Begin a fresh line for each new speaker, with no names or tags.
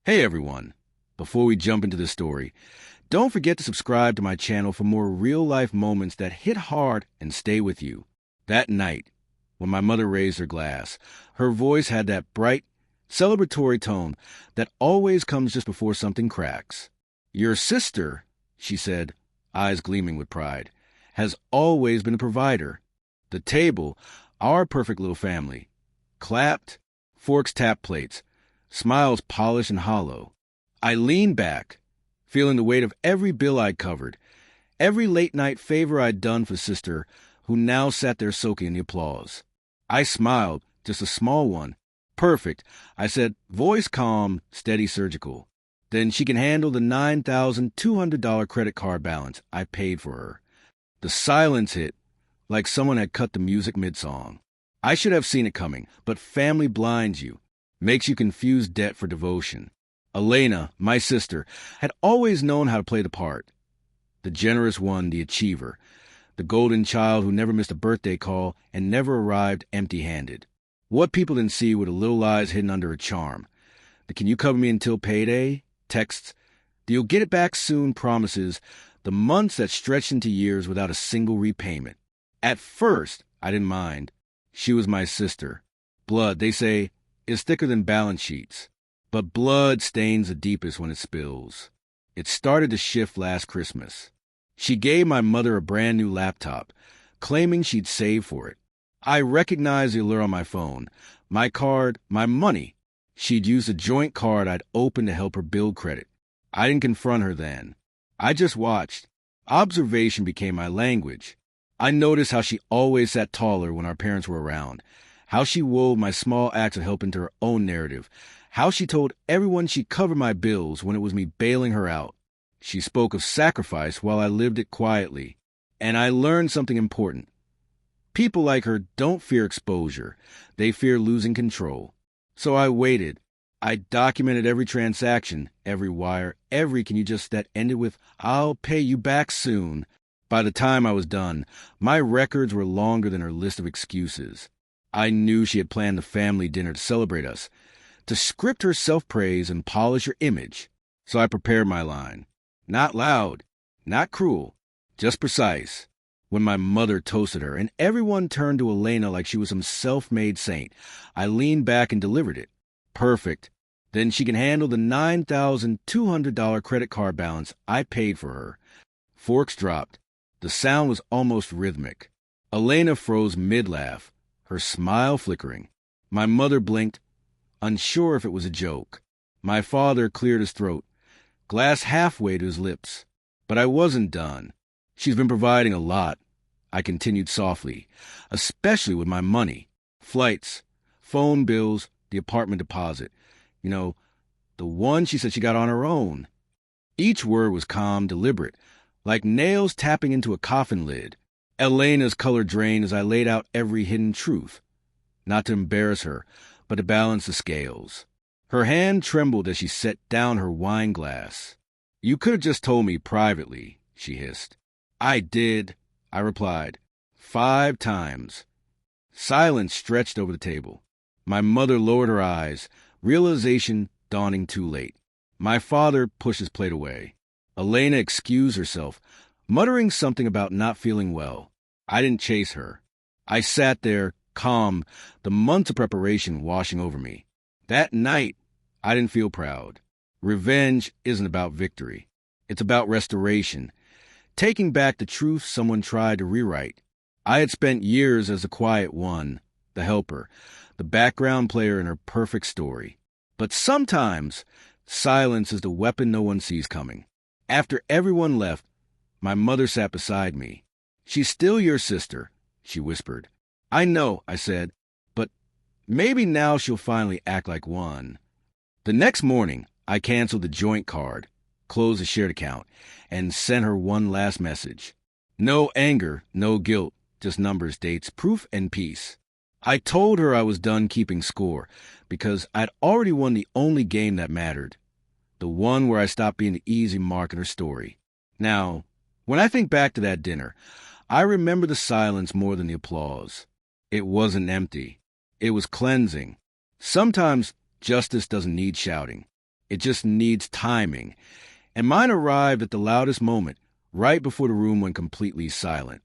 Hey everyone! Before we jump into the story, don't forget to subscribe to my channel for more real-life moments that hit hard and stay with you. That night, when my mother raised her glass, her voice had that bright, celebratory tone that always comes just before something cracks. Your sister, she said, eyes gleaming with pride, has always been a provider. The table, our perfect little family, clapped, forks tapped plates, smiles polished and hollow. I leaned back, feeling the weight of every bill I'd covered, every late-night favor I'd done for Sister, who now sat there soaking in the applause. I smiled, just a small one. Perfect, I said, voice calm, steady surgical. Then she can handle the $9,200 credit card balance I paid for her. The silence hit, like someone had cut the music mid-song. I should have seen it coming, but family blinds you, makes you confuse debt for devotion. Elena, my sister, had always known how to play the part. The generous one, the achiever, the golden child who never missed a birthday call and never arrived empty-handed. What people didn't see were the little lies hidden under a charm. The "can you cover me until payday?" texts, the "you'll get it back soon" promises, the months that stretched into years without a single repayment. At first, I didn't mind. She was my sister. Blood, they say, is thicker than balance sheets. But blood stains the deepest when it spills. It started to shift last Christmas. She gave my mother a brand new laptop, claiming she'd saved for it. I recognized the allure on my phone. My card, my money. She'd used a joint card I'd opened to help her build credit. I didn't confront her then. I just watched. Observation became my language. I noticed how she always sat taller when our parents were around, how she wove my small acts of help into her own narrative, how she told everyone she'd cover my bills when it was me bailing her out. She spoke of sacrifice while I lived it quietly. And I learned something important. People like her don't fear exposure. They fear losing control. So I waited. I documented every transaction, every wire, every "can you just" that ended with "I'll pay you back soon." By the time I was done, my records were longer than her list of excuses. I knew she had planned the family dinner to celebrate us, to script her self-praise and polish her image. So I prepared my line. Not loud, not cruel, just precise. When my mother toasted her and everyone turned to Elena like she was some self-made saint, I leaned back and delivered it. Perfect. Then she can handle the $9,200 credit card balance I paid for her. Forks dropped. The sound was almost rhythmic. Elena froze mid-laugh, her smile flickering. My mother blinked, unsure if it was a joke. My father cleared his throat, glass halfway to his lips. But I wasn't done. She's been providing a lot, I continued softly, especially with my money. Flights, phone bills, the apartment deposit. You know, the one she said she got on her own. Each word was calm, deliberate, like nails tapping into a coffin lid. Elena's color drained as I laid out every hidden truth, not to embarrass her, but to balance the scales. Her hand trembled as she set down her wine glass. "You could have just told me privately," she hissed. "I did," I replied, 5 times. Silence stretched over the table. My mother lowered her eyes, realization dawning too late. My father pushed his plate away. Elena excused herself, muttering something about not feeling well. I didn't chase her. I sat there, calm, the months of preparation washing over me. That night, I didn't feel proud. Revenge isn't about victory. It's about restoration, taking back the truth someone tried to rewrite. I had spent years as the quiet one, the helper, the background player in her perfect story. But sometimes, silence is the weapon no one sees coming. After everyone left, my mother sat beside me. "She's still your sister," she whispered. "I know," I said, "but maybe now she'll finally act like one." The next morning, I canceled the joint card, closed the shared account, and sent her one last message. No anger, no guilt, just numbers, dates, proof, and peace. I told her I was done keeping score because I'd already won the only game that mattered, the one where I stopped being the easy mark in her story. Now, when I think back to that dinner, I remember the silence more than the applause. It wasn't empty. It was cleansing. Sometimes justice doesn't need shouting. It just needs timing. And mine arrived at the loudest moment, right before the room went completely silent.